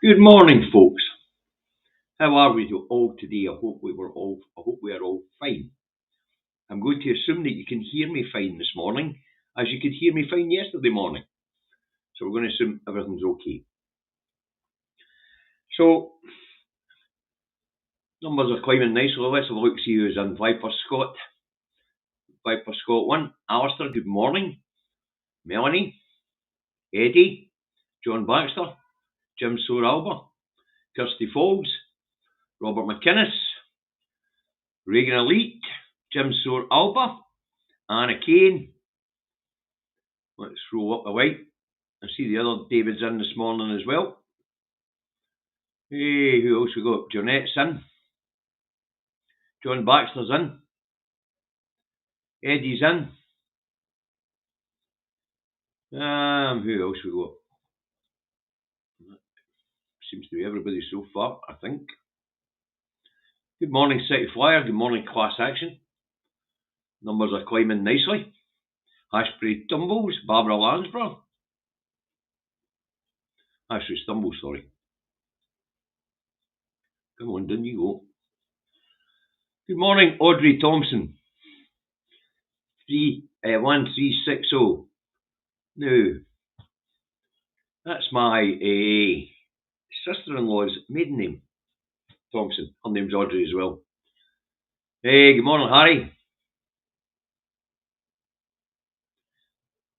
Good morning, folks. How are we all today? I hope we are all fine. I'm going to assume that you can hear me fine this morning, as you could hear me fine yesterday morning. So we're going to assume everything's okay. So numbers are climbing nicely. Let's have a look, see who's in. Viper Scott 1. Alistair, good morning. Melanie, Eddie, John Baxter, Jim Soar Alba, Kirsty Folds, Robert McInnes, Reagan Elite, Jim Soar Alba, Anna Kane. Let's roll up the white. I see the other Davids in this morning as well. Hey, who else we got? Jeanette's in. John Baxter's in. Eddie's in. Who else we got? Seems to be everybody so far, I think. Good morning, City Flyer. Good morning, Class Action. Numbers are climbing nicely. Ashbury Tumbles, Barbara Lansborough. Ashbury Stumbles, sorry. Come on, didn't you go? Good morning, Audrey Thompson. 1360. Now, that's my sister-in-law's maiden name, Thompson. Her name's Audrey as well. Hey, good morning, Harry.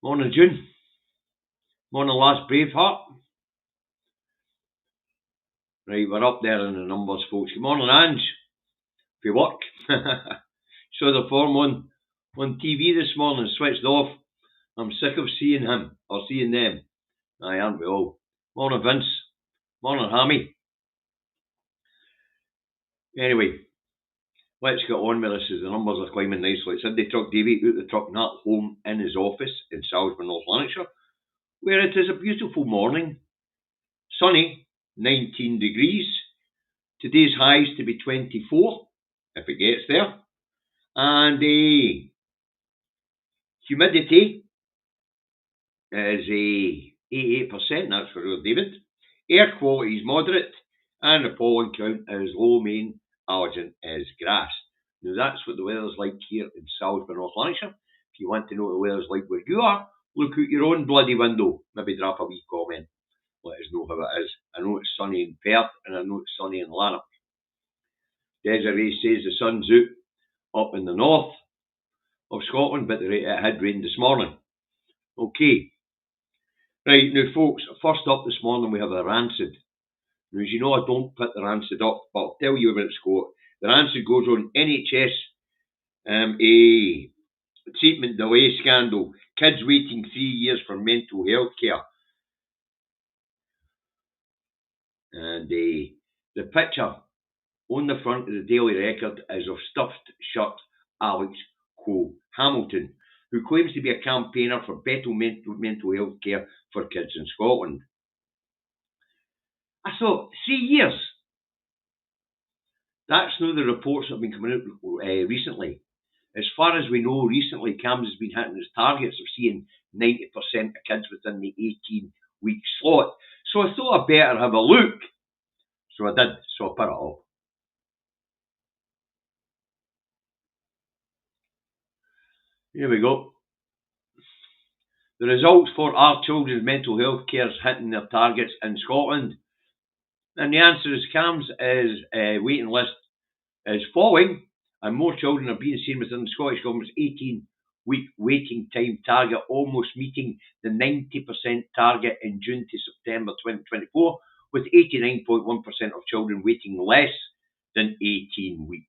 Morning, June. Morning, last Braveheart. Right, we're up there in the numbers, folks. Good morning, Ange. If you work. Saw the form on TV this morning, switched off. I'm sick of seeing him, or seeing them. Aye, aren't we all? Morning, Vince. Morning, Hammy. Anyway, let's get on with this as the numbers are climbing nicely. It's Sunday Truck Davy out the truck, not home in his office in Salisbury, North Lanarkshire, where it is a beautiful morning. Sunny, 19 degrees. Today's highs to be 24, if it gets there. And humidity is 88%, that's for real, David. Air quality is moderate, and the pollen count is low, main allergen is grass. Now that's what the weather's like here in Salisbury, North Lanarkshire. If you want to know what the weather's like where you are, look out your own bloody window. Maybe drop a wee comment. Let us know how it is. I know it's sunny in Perth, and I know it's sunny in Lanark. Desiree says the sun's out up in the north of Scotland, but it had rained this morning. Okay. Right, now folks, first up this morning we have a rancid. Now, as you know, I don't put the rancid up, but I'll tell you about it's got. The rancid goes on NHS a treatment delay scandal. Kids waiting 3 years for mental health care. And the picture on the front of the Daily Record is of stuffed shirt Alex Cole-Hamilton, who claims to be a campaigner for better mental health care for kids in Scotland. I thought, 3 years? That's not the reports that have been coming out recently. As far as we know, recently CAMHS has been hitting its targets of seeing 90% of kids within the 18-week slot. So I thought I'd better have a look. So I did, so I put it up. Here we go. The results for our children's mental health care is hitting their targets in Scotland. And the answer is CAMHS is waiting list is falling, and more children are being seen within the Scottish Government's 18-week waiting time target, almost meeting the 90% target in June to September 2024, with 89.1% of children waiting less than 18 weeks.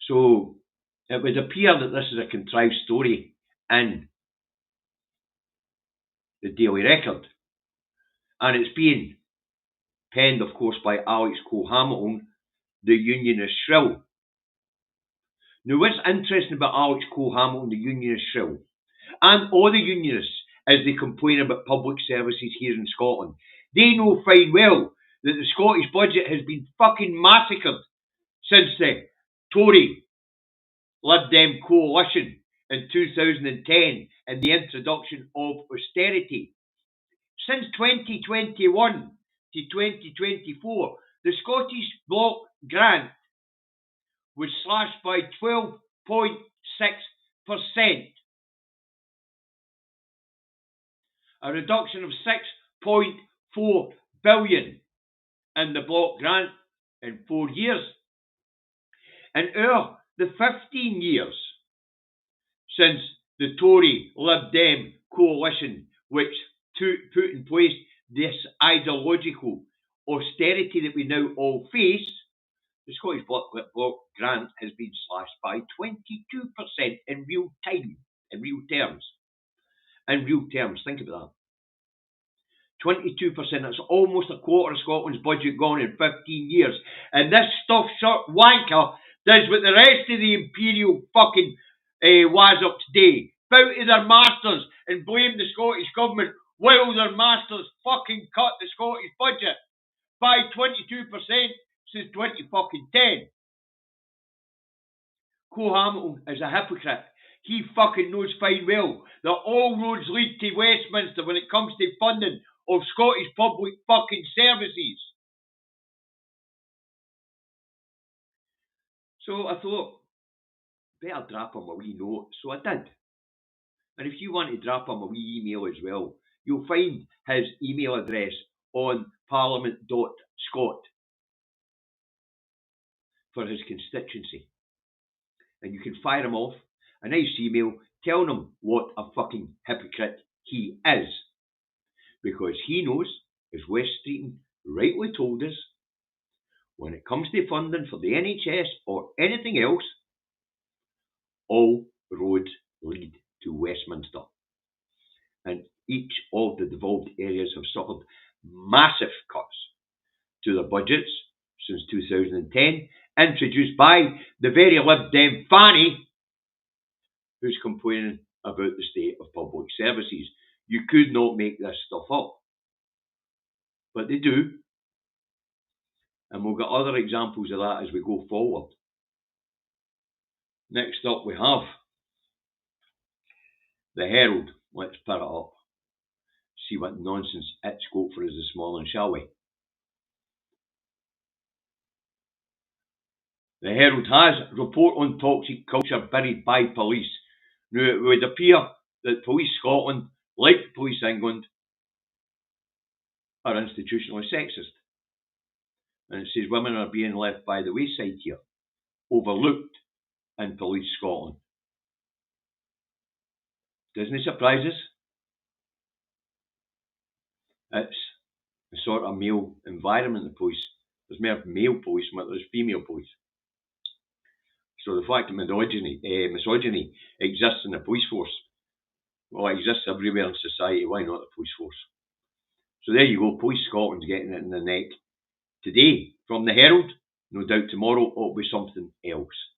So it would appear that this is a contrived story in the Daily Record, and it's being penned, of course, by Alex Cole-Hamilton, the unionist shrill. Now, what's interesting about Alex Cole-Hamilton, the unionist shrill, and all the unionists, as they complain about public services here in Scotland, they know fine well that the Scottish budget has been fucking massacred since the Tory Lib Dem coalition in 2010 and the introduction of austerity. Since 2021 to 2024, the Scottish Block grant was slashed by 12.6%, a reduction of 6.4 billion in the Block grant in 4 years. And the 15 years since the Tory Lib Dem coalition, which put in place this ideological austerity that we now all face, the Scottish Block grant has been slashed by 22% in real time, in real terms. In real terms, think about that. 22%, that's almost a quarter of Scotland's budget gone in 15 years. And this stuffed shirt wanker does what the rest of the imperial fucking was up today. Bow to their masters and blame the Scottish government while their masters fucking cut the Scottish budget by 22% since 2010. Cole Hamilton is a hypocrite. He fucking knows fine well that all roads lead to Westminster when it comes to funding of Scottish public fucking services. So I thought, better drop him a wee note. So I did. And if you want to drop him a wee email as well, you'll find his email address on parliament.scot for his constituency. And you can fire him off a nice email telling him what a fucking hypocrite he is. Because he knows, as West Streeton rightly told us, when it comes to funding for the NHS or anything else, all roads lead to Westminster. And each of the devolved areas have suffered massive cuts to their budgets since 2010, introduced by the very Lib Dem fanny who's complaining about the state of public services. You could not make this stuff up. But they do. And we'll get other examples of that as we go forward. Next up we have the Herald. Let's put it up. See what nonsense it's got for us this morning, shall we? The Herald has report on toxic culture buried by police. Now, it would appear that Police Scotland, like Police England, are institutionally sexist. And it says women are being left by the wayside here, overlooked in Police Scotland. Doesn't it surprise us? It's a sort of male environment, the police. There's more male police than there's female police. So the fact that misogyny exists in the police force, well, it exists everywhere in society. Why not the police force? So there you go. Police Scotland's getting it in the neck today from the Herald. No doubt tomorrow it'll be something else.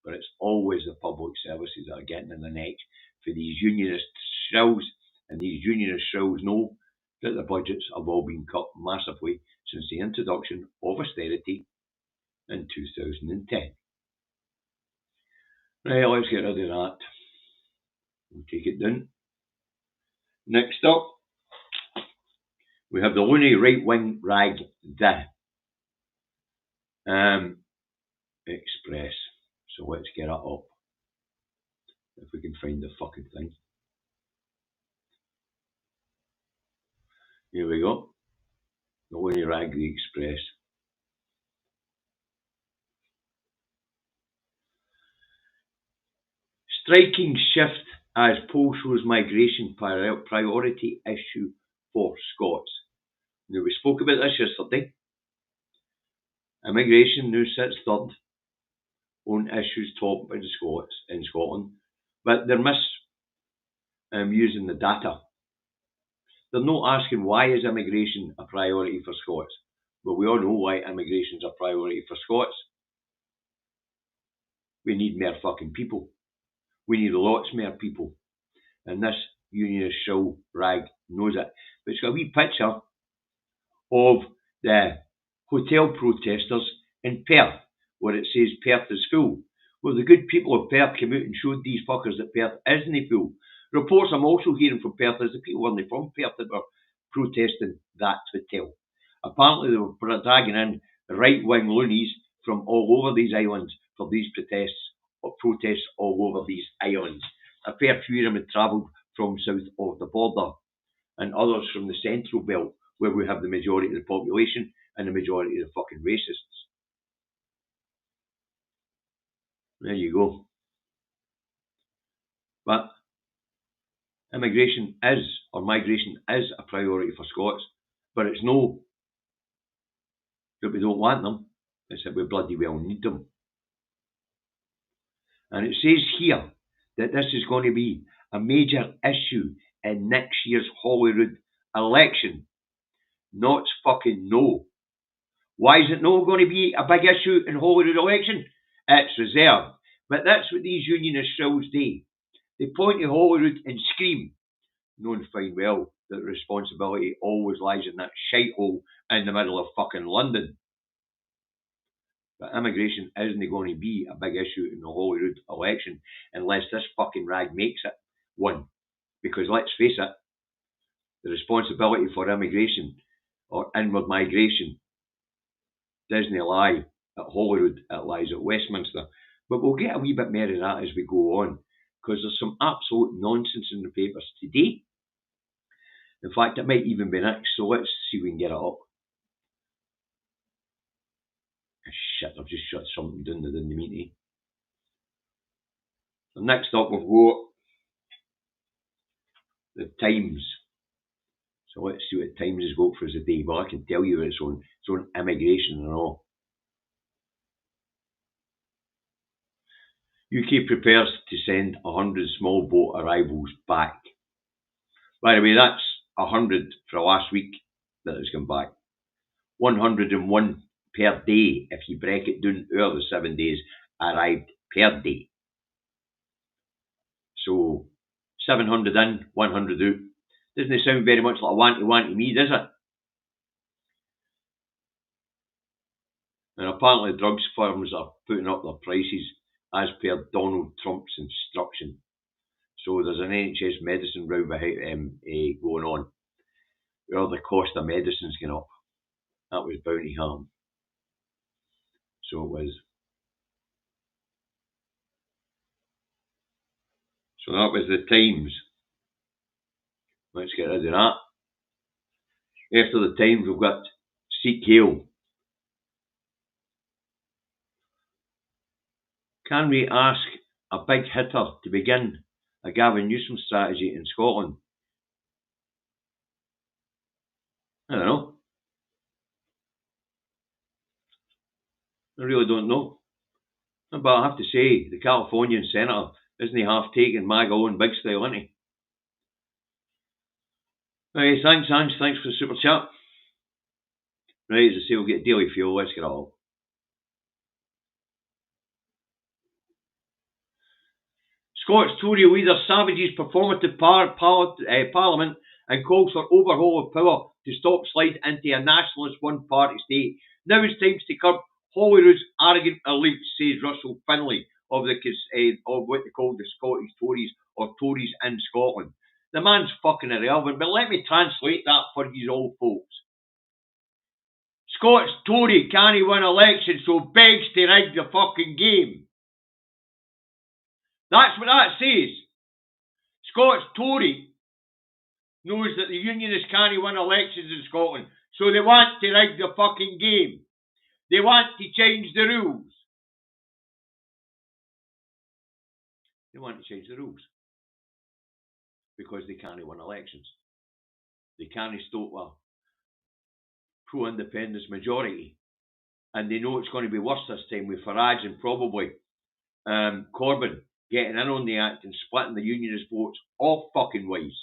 But it's always the public services that are getting in the neck for these unionist shrills. And these unionist shrills know that the budgets have all been cut massively since the introduction of austerity in 2010. Right, let's get rid of that. We'll take it down. Next up, we have the loony right-wing rag, the Express. So let's get it up. If we can find the fucking thing. Here we go. The loony rag, the Express. Striking shift as poll shows migration priority issue for Scots. Now, we spoke about this yesterday. Immigration now sits third on issues talked by the Scots in Scotland, but they're misusing the data. They're not asking why is immigration a priority for Scots. But we all know why immigration is a priority for Scots. We need more fucking people. We need lots more people. And this unionist shill rag knows it. But it's got a wee picture of the hotel protesters in Perth, where it says Perth is full. Well, the good people of Perth came out and showed these fuckers that Perth isn't full. Reports I'm also hearing from Perth is the people weren't from Perth that were protesting that hotel. Apparently they were dragging in right-wing loonies from all over these islands for these protests all over these islands. A fair few of them had travelled from south of the border, and others from the central belt, where we have the majority of the population and the majority of the fucking racists. There you go. But migration is a priority for Scots, but it's no that we don't want them, it's that we bloody well need them. And it says here that this is going to be a major issue in next year's Holyrood election. Not fucking no. Why is it not going to be a big issue in Holyrood election? It's reserved. But that's what these unionist shrills do. They point to Holyrood and scream, knowing fine well that the responsibility always lies in that shithole in the middle of fucking London. But immigration isn't going to be a big issue in the Holyrood election unless this fucking rag makes it one. Because let's face it, the responsibility for immigration or inward migration doesn't lie at Holyrood, it lies at Westminster. But we'll get a wee bit more of that as we go on, because there's some absolute nonsense in the papers today. In fact, it might even be next, so let's see if we can get it up. Shit, I've just shut something down that didn't mean to. So next up we've got the Times. So let's see what the Times has got for us today. Well, I can tell you it's on immigration and all. UK prepares to send 100 small boat arrivals back. By the way, that's 100 for last week that has come back. 101 per day if you break it down over the 7 days arrived per day. So 700 in, 100 out. Doesn't it sound very much like a want to me, does it? And apparently drugs firms are putting up their prices as per Donald Trump's instruction. So there's an NHS medicine row going on where the cost of medicine's going up. That was bound to happen. So it was. So that was the Times. Let's get rid of that. After the Times we've got Seek Hail. Can we ask a big hitter to begin a Gavin Newsom strategy in Scotland? I don't know. I really don't know. But I have to say, the Californian senator isn't he half taking MAGA on big style, isn't he? Right, thanks, Hans. Thanks for the super chat. Right, as I say, we'll get daily fuel. Let's get it all. Scots Tory leader savages performative parliament and calls for overhaul of power to stop slide into a nationalist one-party state. Now it's time to curb Holyrood's arrogant elite, says Russell Finlay of what they call the Scottish Tories or Tories in Scotland. The man's fucking irrelevant, but let me translate that for you all folks. Scots Tory can't win election, so begs to rig the fucking game. That's what that says. Scots Tory knows that the Unionists can't win elections in Scotland, so they want to rig the fucking game. They want to change the rules. They want to change the rules because they can't win elections. They can't stop a pro-independence majority, and they know it's going to be worse this time with Farage and probably Corbyn getting in on the act and splitting the Unionist votes all fucking ways.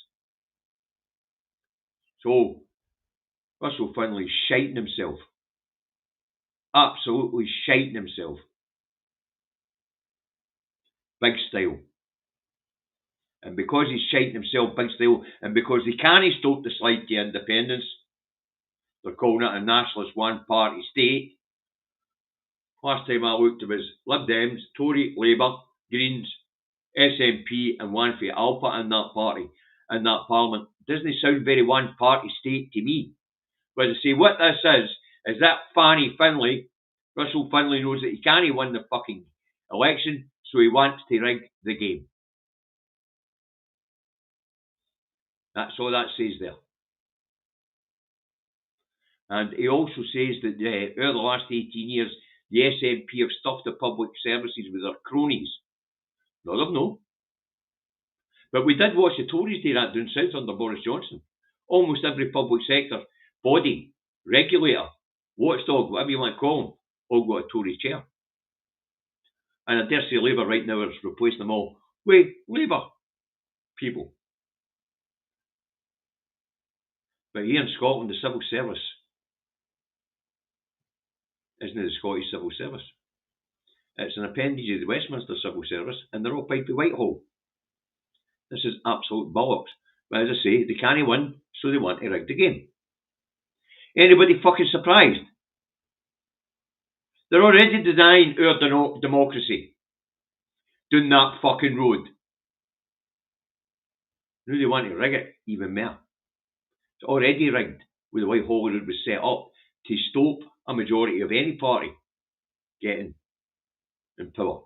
So Russell Finlay's shiting himself. Absolutely shiting himself. Big style. And because he's shiting himself big style, and because they can't stop the slide to independence, they're calling it a nationalist one-party state. Last time I looked, it was Lib Dems, Tory, Labour, Greens, SNP, and one for Alpha in that party. in that parliament doesn't sound very one-party state to me. But to say what this is that Fanny Finlay, Russell Finlay knows that he can't win the fucking election, so he wants to rig the game. That's all that says there. And he also says that over the last 18 years, the SNP have stuffed the public services with their cronies. No, they've no. But we did watch the Tories do that down south under Boris Johnson. Almost every public sector body, regulator, watchdog, whatever you want to call them, all got a Tory chair. And I dare say Labour right now has replaced them all with Labour people. But here in Scotland, the civil service isn't the Scottish civil service. It's an appendage of the Westminster civil service, and they're all piped to Whitehall. This is absolute bollocks. But as I say, they can't win, so they want to rig the game. Anybody fucking surprised? They're already denying our democracy down that fucking road. Now they want to rig it even more. It's already rigged with the way Holyrood was set up to stop a majority of any party getting in power.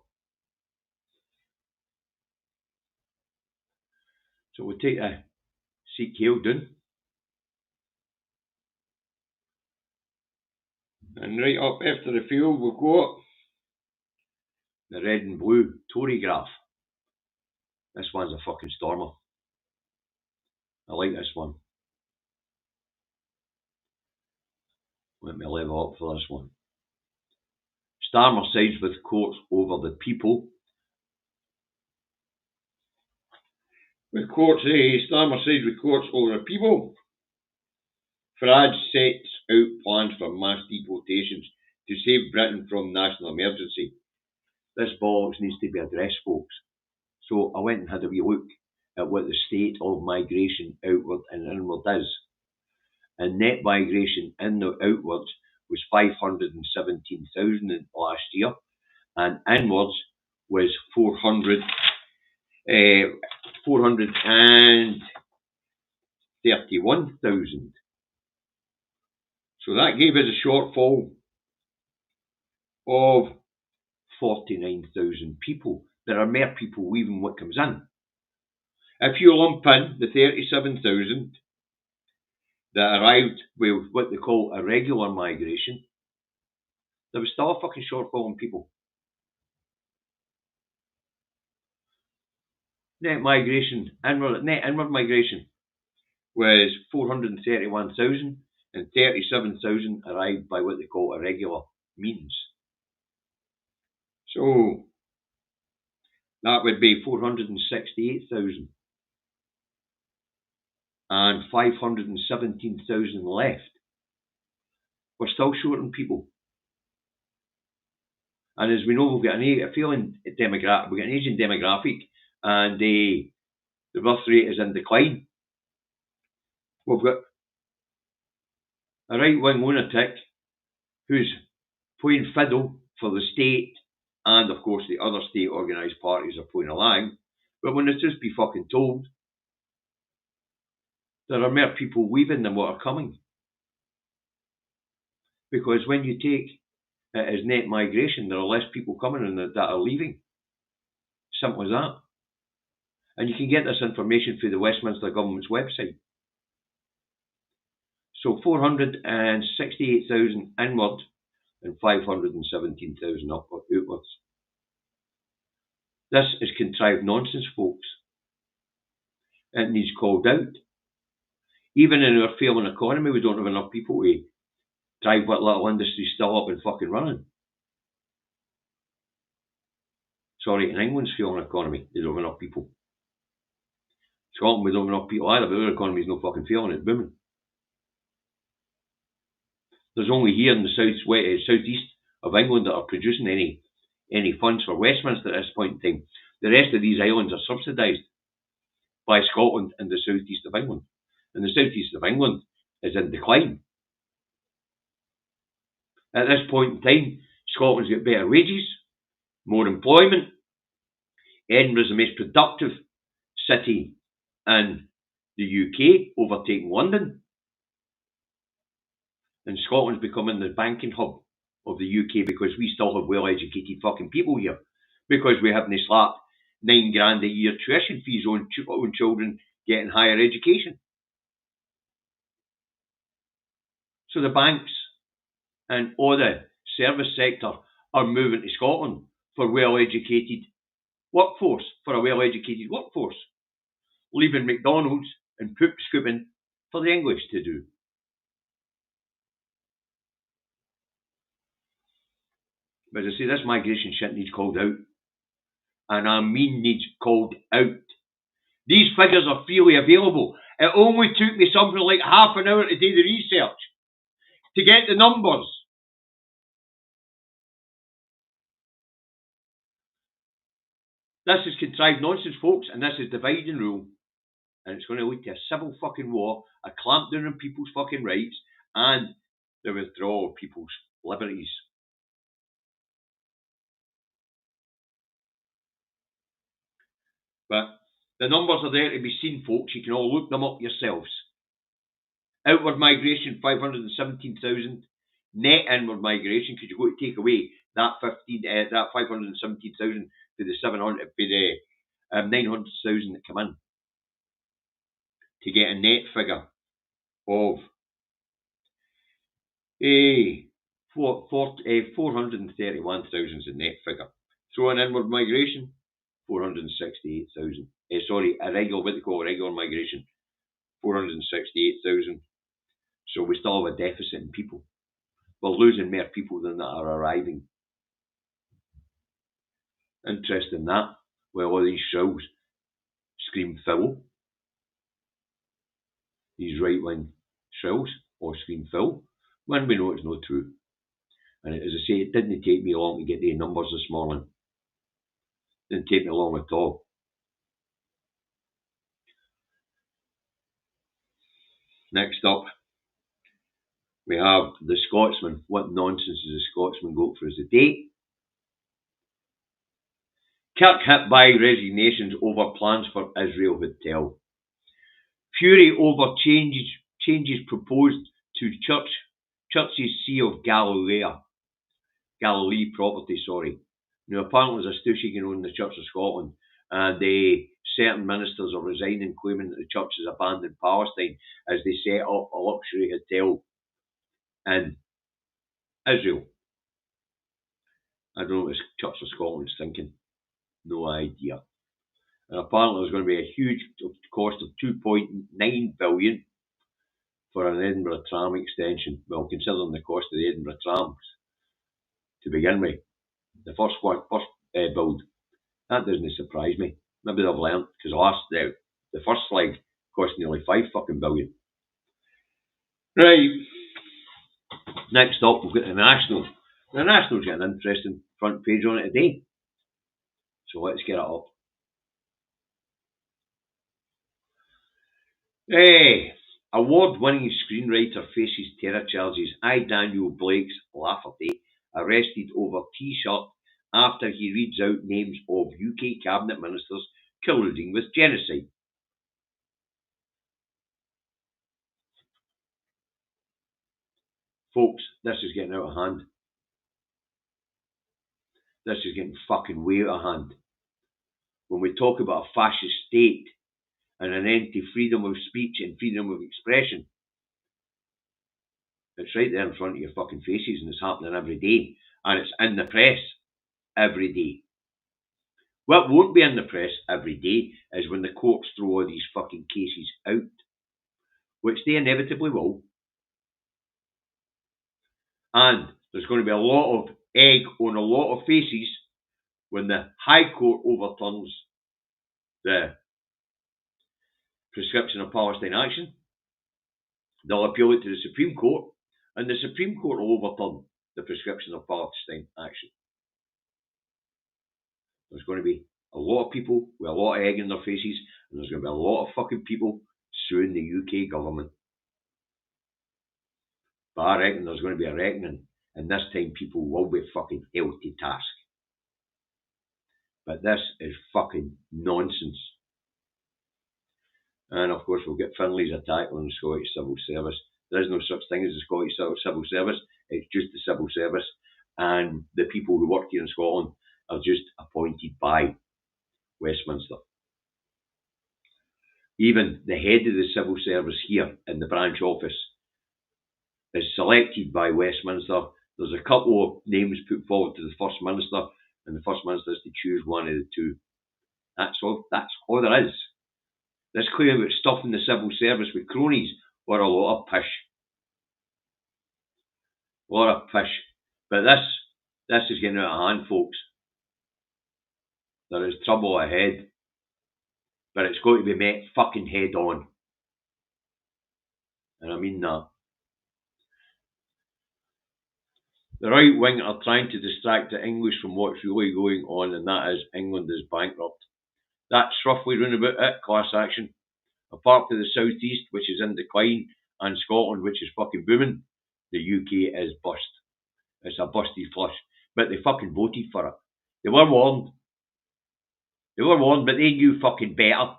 So we'll take a Seek Hill down. And right up after the field we've got the red and blue Tory graph. This one's a fucking stormer. I like this one. Let me level up for this one. Starmer sides with courts over the people. Starmer sides with courts over the people. Farage sets out plans for mass deportations to save Britain from national emergency. This bollocks needs to be addressed, folks. So I went and had a wee look at what the state of migration outward and inward is. And net migration in the outwards was 517,000 last year, and inwards was 431,000. So that gave us a shortfall of 49,000 people. There are more people leaving what comes in. If you lump in the 37,000 that arrived with what they call a regular migration, there was still a fucking shortfall in people. Net inward migration was 431,000, and 37,000 arrived by what they call a regular means. So that would be 468,000. And 517,000 left. We're still short on people. And as we know, we've got an aging demographic, and the birth rate is in decline. We've got a right-wing lunatic who's playing fiddle for the state, and of course the other state organised parties are playing along. But when it's just be fucking told, there are more people leaving than what are coming. Because when you take it as net migration, there are less people coming and that are leaving. Simple as that. And you can get this information through the Westminster Government's website. So 468,000 inward and 517,000 outwards. This is contrived nonsense, folks. It needs called out. Even in our failing economy, we don't have enough people to drive what little industry's still up and fucking running. Sorry, in England's failing economy, they don't have enough people. Scotland, we don't have enough people either, but our economy's no fucking failing, it's booming. There's only here in the southeast of England that are producing any funds for Westminster at this point in time. The rest of these islands are subsidised by Scotland and the southeast of England. And the southeast of England is in decline. At this point in time, Scotland's got better wages, more employment. Edinburgh's the most productive city in the UK overtaking London, and Scotland's becoming the banking hub of the UK because we still have well-educated fucking people here, because we haven't slapped £9,000 a year tuition fees on children getting higher education. So the banks and all the service sector are moving to Scotland for a well-educated workforce, leaving McDonald's and poop scooping for the English to do. But as I say, this migration shit needs called out. And I mean needs called out. These figures are freely available. It only took me something like half an hour to do the research to get the numbers. This is contrived nonsense, folks, and this is divide and rule. And it's going to lead to a civil fucking war, a clampdown on people's fucking rights, and the withdrawal of people's liberties. But the numbers are there to be seen, folks. You can all look them up yourselves. Outward migration, 517,000. Net inward migration, because you've got to take away that 517,000 to the 700, to the 900,000 that come in, to get a net figure of 431,000 is the net figure. Throw an inward migration, 468,000. Sorry, what they call regular migration, 468,000. So we still have a deficit in people. We're losing more people than that are arriving. Interesting that. Well, all these shrills scream foul. These right-wing shrills all scream foul, when we know it's not true. And as I say, it didn't take me long to get the numbers this morning. It didn't take me long at all. Next up, we have the Scotsman. What nonsense has the Scotsman got for us today? Kirk hit by resignations over plans for Israel Hotel. Fury over changes proposed to Church's Sea of Galilee property. Now apparently there's a stushy going on in the Church of Scotland, and certain ministers are resigning, claiming that the church has abandoned Palestine as they set up a luxury hotel in Israel. I don't know what the Church of Scotland's thinking. No idea. And apparently there's going to be a huge cost of 2.9 billion for an Edinburgh tram extension. Well, considering the cost of the Edinburgh trams to begin with, the first build, that doesn't surprise me. Maybe they've learnt, because the first leg cost nearly 5 fucking billion. Right. Next up, we've got the National. The National's got an interesting front page on it today. So let's get it up. Award-winning screenwriter faces terror charges. Daniel Blake's Lafferty arrested over T-shirt after he reads out names of UK cabinet ministers colluding with genocide. Folks, this is getting out of hand. This is getting fucking way out of hand. When we talk about a fascist state and an end to freedom of speech and freedom of expression, it's right there in front of your fucking faces, and it's happening every day, and it's in the press every day. What won't be in the press every day is when the courts throw all these fucking cases out, which they inevitably will. And there's going to be a lot of egg on a lot of faces when the High Court overturns the prescription of Palestine action. They'll appeal it to the Supreme Court, and the Supreme Court will overturn the prescription of Palestine action. There's going to be a lot of people with a lot of egg in their faces, and there's going to be a lot of fucking people suing the UK government. But I reckon there's going to be a reckoning, and this time people will be fucking held to task. But this is fucking nonsense. And of course, we'll get Finlay's attack on the Scottish Civil Service. There is no such thing as the Scottish Civil Service, it's just the Civil Service. And the people who work here in Scotland are just appointed by Westminster. Even the head of the Civil Service here in the branch office is selected by Westminster. There's a couple of names put forward to the First Minister, and the First Minister has to choose one of the two. That's all there is. This claim about stuffing the civil service with cronies were a lot of pish. A lot of pish. But this is getting out of hand, folks. There is trouble ahead. But it's got to be met fucking head on. And I mean that. The right wing are trying to distract the English from what's really going on, and that is England is bankrupt. That's roughly round about it, class action. Apart from the South East, which is in decline, and Scotland, which is fucking booming, the UK is bust. It's a busty flush. But they fucking voted for it. They were warned. But they knew fucking better.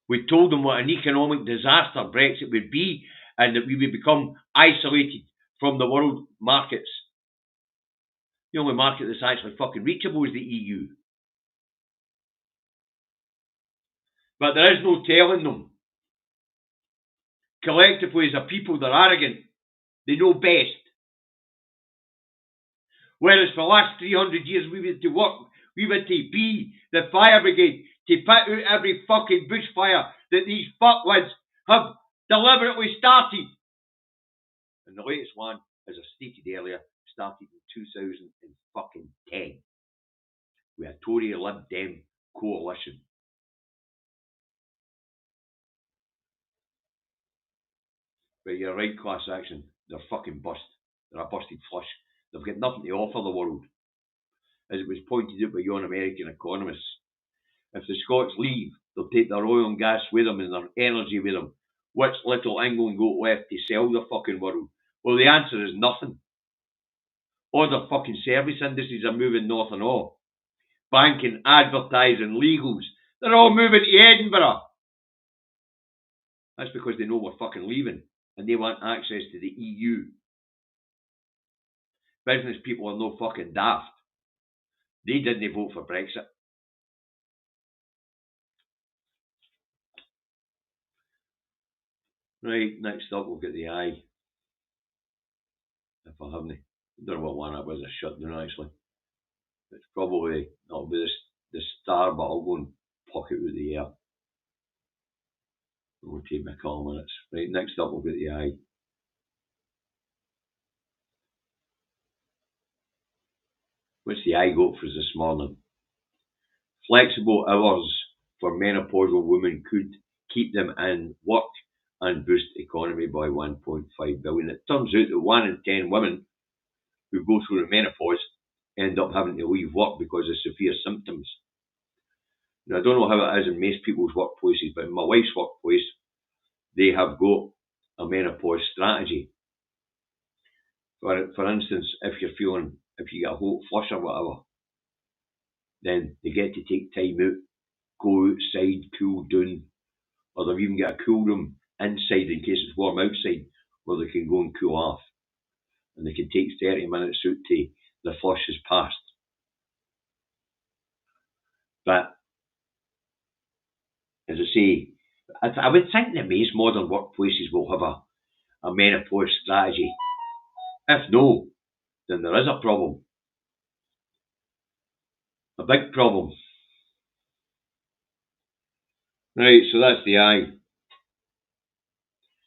We told them what an economic disaster Brexit would be, and that we would become isolated from the world markets. The only market that's actually fucking reachable is the EU. But there is no telling them. Collectively, as a people, they're arrogant. They know best. Whereas for the last 300 years, we were to work, we were to be the fire brigade, to put out every fucking bushfire that these fuckwads have deliberately started. And the latest one, as I stated earlier, started in 2010 with a Tory Lib Dem coalition. But you're right, class action. They're fucking bust. They're a busted flush. They've got nothing to offer the world. As it was pointed out by yon American economists, if the Scots leave, they'll take their oil and gas with them and their energy with them. What's little England got left to sell the fucking world? Well, the answer is nothing. All the fucking service industries are moving north and all. Banking, advertising, legals, they're all moving to Edinburgh. That's because they know we're fucking leaving and they want access to the EU. Business people are no fucking daft. They didn't vote for Brexit. Right, next up we'll get the eye. If I haven't. I don't know what one it was, I shut down actually. It's probably not be the star, but I'll go and pluck it out the air. It will take me a couple of minutes. Right, next up we'll get the eye. What's the eye got for us this morning? Flexible hours for menopausal women could keep them in work and boost the economy by 1.5 billion. It turns out that 1 in 10 women who go through the menopause end up having to leave work because of severe symptoms. Now, I don't know how it is in most people's workplaces, but in my wife's workplace, they have got a menopause strategy. For instance, if you get a hot flush or whatever, then they get to take time out, go outside, cool down, or they've even got a cool room inside in case it's warm outside where they can go and cool off. And they can take 30 minutes out till the flush has passed. But, as I say, I would think that most modern workplaces will have a menopause strategy. If no, then there is a problem. A big problem. Right, so that's the eye.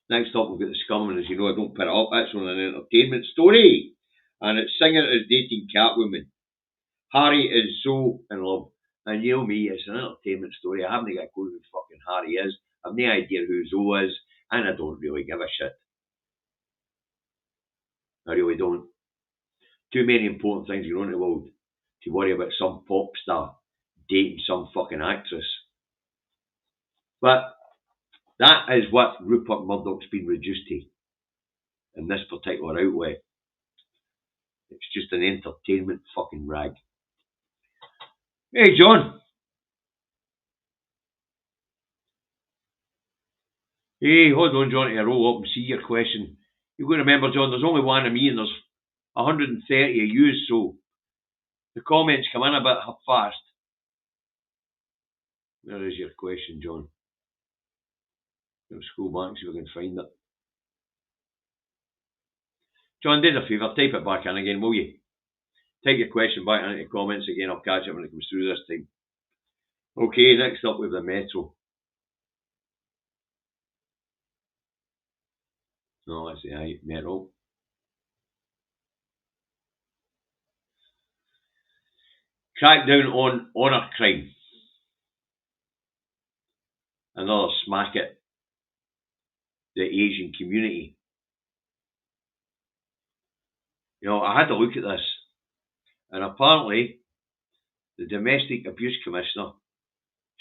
Next up we've got the Scotsman. As you know, I don't put it up. That's on an entertainment story. And it's Singer is dating Catwoman. Harry is so in love. And you know me, it's an entertainment story. I haven't got a clue who fucking Harry is. I've no idea who Zoe is. And I don't really give a shit. I really don't. Too many important things going on in the world to worry about some pop star dating some fucking actress. But that is what Rupert Murdoch's been reduced to in this particular outlet. It's just an entertainment fucking rag. Hey, John. Hey, hold on, John, to roll up and see your question. You've got to remember, John, there's only one of me and there's 130 of you, so the comments come in a bit fast. Where is your question, John? I'll scroll back see if I can find it. John, do us a favour, type it back in again, will you? Type your question back into the comments again. I'll catch it when it comes through this time. Okay, next up with the Metro. No, that's the Metro. Crackdown on honour crime. Another smack at the Asian community. You know, I had a look at this, and apparently the Domestic Abuse Commissioner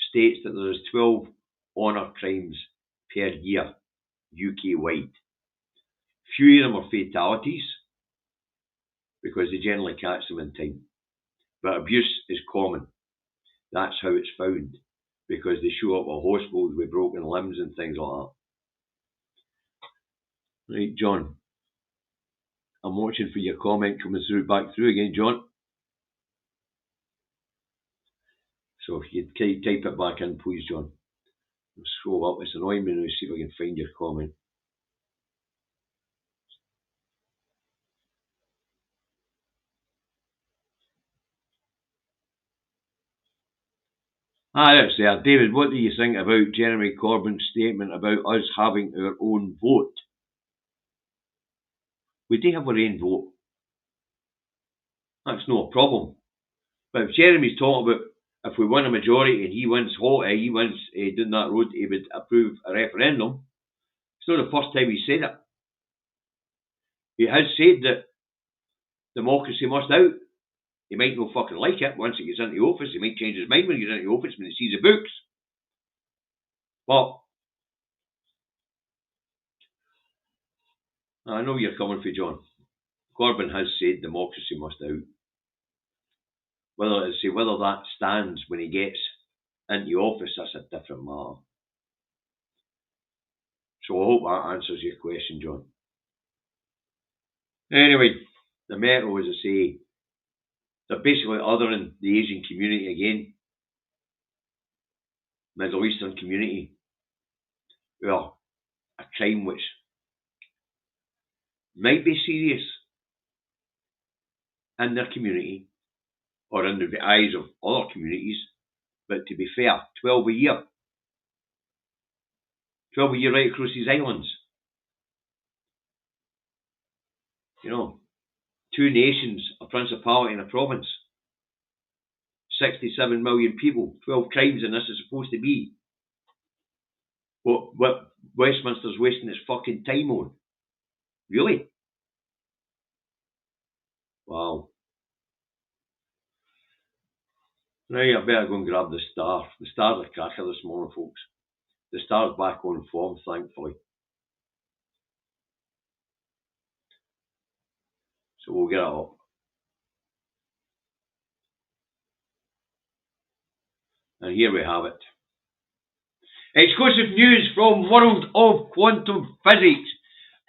states that there is 12 honour crimes per year, UK-wide. Few of them are fatalities, because they generally catch them in time. But abuse is common. That's how it's found, because they show up at hospitals with broken limbs and things like that. Right, John. I'm watching for your comment coming back through again, John. So if you type it back in, please, John. I'll scroll up. It's annoying me now to see if I can find your comment. It's there. David, what do you think about Jeremy Corbyn's statement about us having our own vote? We do have our own vote. That's no problem. But if Jeremy's talking about if we win a majority and he wins down that road, he would approve a referendum. It's not the first time he said it. He has said that democracy must out. He might not fucking like it once he gets into office. He might change his mind when he gets into office when he sees the books. But I know where you're coming from, John. Corbyn has said democracy must out. Whether that stands when he gets into office, that's a different matter. So I hope that answers your question, John. Anyway, the Metro, as I say, they're basically othering the Asian community again. Middle Eastern community. Well, a crime which might be serious in their community or in the eyes of other communities, but to be fair, 12 a year. 12 a year right across these islands. You know, 2 nations, a principality and a province. 67 million people, 12 crimes, and this is supposed to be what Westminster's wasting its fucking time on. Really? Wow. Right, I better go and grab the Star. The Star's a cracker this morning, folks. The Star's back on form, thankfully. So we'll get it up. And here we have it. Exclusive news from World of Quantum Physics.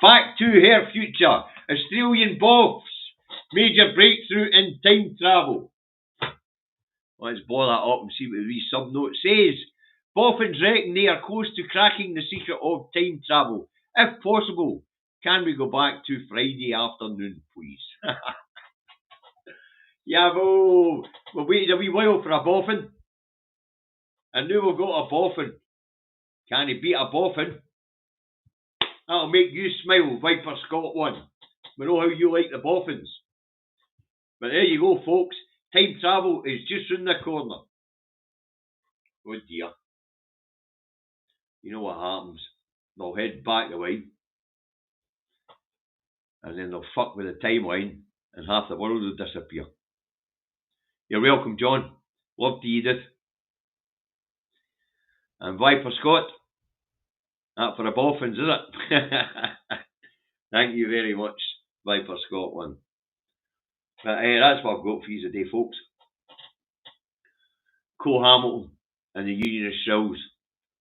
Back to her future. Australian Boffs. Major breakthrough in time travel. Let's blow that up and see what the wee subnote says. Boffins reckon they are close to cracking the secret of time travel. If possible, can we go back to Friday afternoon, please? Yeah, we waited a wee while for a boffin. And now we've got a boffin. Can he beat a boffin? That'll make you smile, Viper Scott 1. We know how you like the boffins. But there you go, folks. Time travel is just round the corner. Oh dear. You know what happens? They'll head back away. And then they'll fuck with the timeline and half the world will disappear. You're welcome, John. Love to Edith. And Viper Scott. That for the boffins, is it? Thank you very much, Viper Scott 1. But that's what I've got for you today, folks. Cole Hamilton and the Unionist shills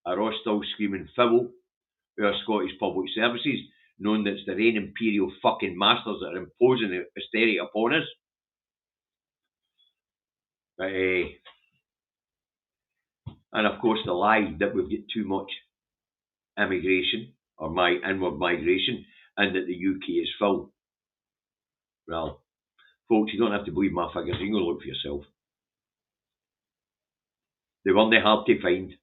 are all still screaming foul our Scottish public services, knowing that it's their own imperial fucking masters that are imposing the austerity upon us. But, and of course the lie that we've got too much immigration or inward migration and that the UK is full. Well, folks, you don't have to believe my figures, you can go look for yourself. They weren't hard to find.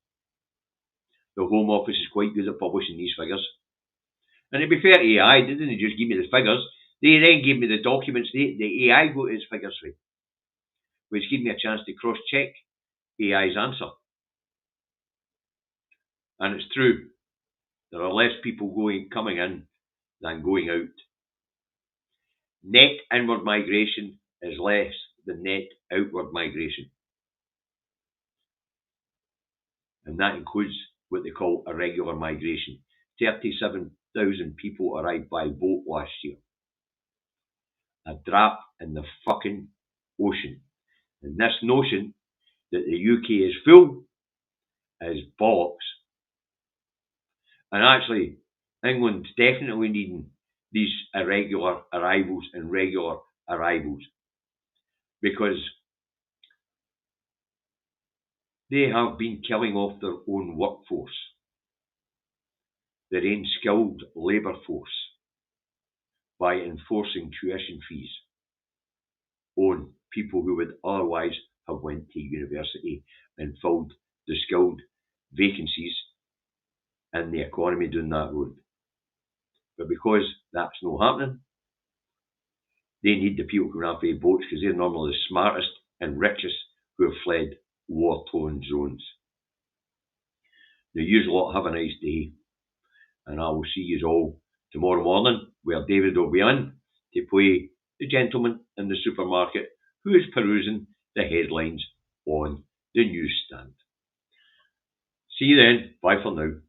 The Home Office is quite good at publishing these figures. And to be fair to AI, they didn't just give me the figures, they then gave me the documents the AI got its figures from, which gave me a chance to cross-check AI's answer. And it's true. There are less people coming in than going out. Net inward migration is less than net outward migration. And that includes what they call irregular migration. 37,000 people arrived by boat last year. A drop in the fucking ocean. And this notion that the UK is full is bollocks. And actually, England's definitely needing these irregular arrivals and regular arrivals, because they have been killing off their own workforce, their own skilled labour force, by enforcing tuition fees on people who would otherwise have went to university and filled the skilled vacancies in the economy down that road. But because that's not happening, they need the people coming off the boats because they're normally the smartest and richest who have fled war-torn zones. Now, you lot have a nice day, and I will see you all tomorrow morning, where David will be in to play the gentleman in the supermarket who is perusing the headlines on the newsstand. See you then. Bye for now.